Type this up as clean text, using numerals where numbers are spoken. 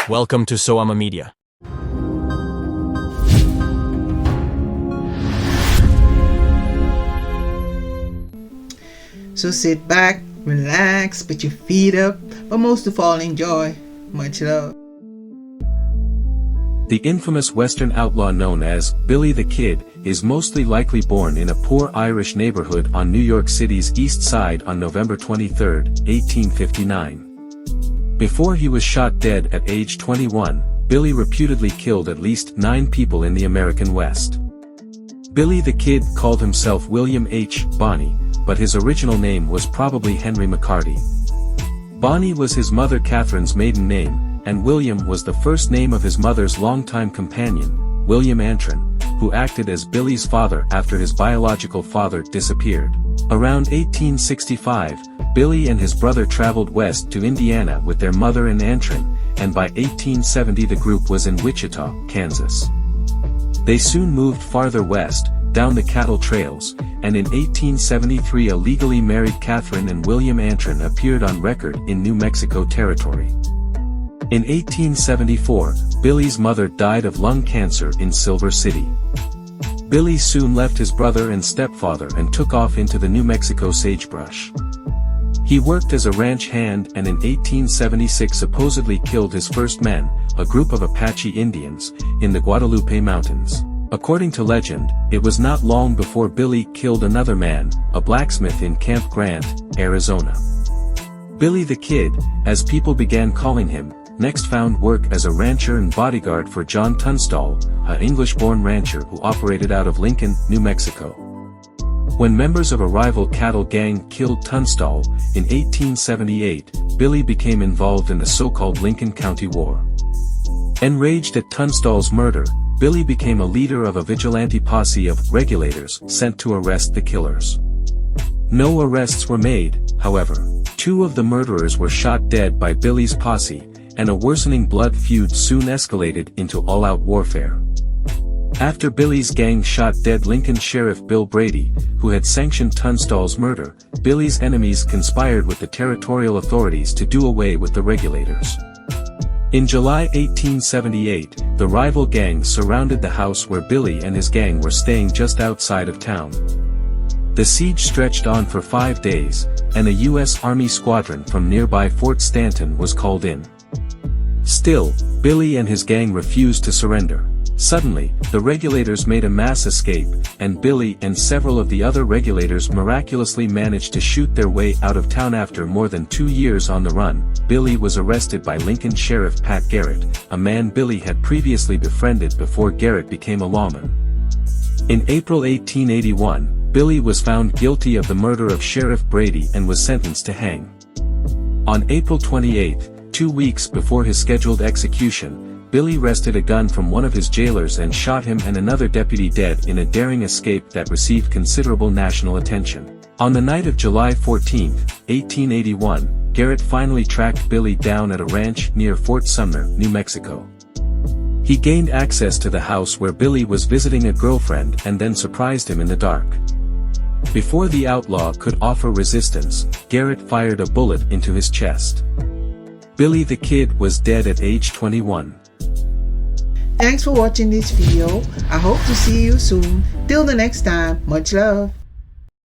Welcome to AmA Media. So sit back, relax, put your feet up, but most of all enjoy. Much love. The infamous Western outlaw known as Billy the Kid is mostly likely born in a poor Irish neighborhood on New York City's East Side on November 23, 1859. Before he was shot dead at age 21, Billy reputedly killed at least 9 people in the American West. Billy the Kid called himself William H. Bonney, but his original name was probably Henry McCarty. Bonney was his mother Catherine's maiden name, and William was the first name of his mother's longtime companion, William Antrim, who acted as Billy's father after his biological father disappeared. Around 1865, Billy and his brother traveled west to Indiana with their mother and Antrim, and by 1870 the group was in Wichita, Kansas. They soon moved farther west, down the cattle trails, and in 1873 a legally married Catherine and William Antrim appeared on record in New Mexico Territory. In 1874, Billy's mother died of lung cancer in Silver City. Billy soon left his brother and stepfather and took off into the New Mexico sagebrush. He worked as a ranch hand and in 1876 supposedly killed his first men, a group of Apache Indians, in the Guadalupe Mountains. According to legend, it was not long before Billy killed another man, a blacksmith in Camp Grant, Arizona. Billy the Kid, as people began calling him, next found work as a rancher and bodyguard for John Tunstall, an English-born rancher who operated out of Lincoln, New Mexico. When members of a rival cattle gang killed Tunstall, in 1878, Billy became involved in the so-called Lincoln County War. Enraged at Tunstall's murder, Billy became a leader of a vigilante posse of regulators sent to arrest the killers. No arrests were made, however. 2 of the murderers were shot dead by Billy's posse, and a worsening blood feud soon escalated into all-out warfare. After Billy's gang shot dead Lincoln Sheriff Bill Brady, who had sanctioned Tunstall's murder, Billy's enemies conspired with the territorial authorities to do away with the regulators. In July 1878, the rival gangs surrounded the house where Billy and his gang were staying just outside of town. The siege stretched on for 5 days, and a U.S. Army squadron from nearby Fort Stanton was called in. Still, Billy and his gang refused to surrender. Suddenly, the regulators made a mass escape, and Billy and several of the other regulators miraculously managed to shoot their way out of town. After more than 2 years on the run, Billy was arrested by Lincoln Sheriff Pat Garrett, a man Billy had previously befriended before Garrett became a lawman. In April 1881, Billy was found guilty of the murder of Sheriff Brady and was sentenced to hang. On April 28, 2 weeks before his scheduled execution, Billy wrested a gun from one of his jailers and shot him and another deputy dead in a daring escape that received considerable national attention. On the night of July 14, 1881, Garrett finally tracked Billy down at a ranch near Fort Sumner, New Mexico. He gained access to the house where Billy was visiting a girlfriend and then surprised him in the dark. Before the outlaw could offer resistance, Garrett fired a bullet into his chest. Billy the Kid was dead at age 21. Thanks for watching this video. I hope to see you soon. Till the next time, much love.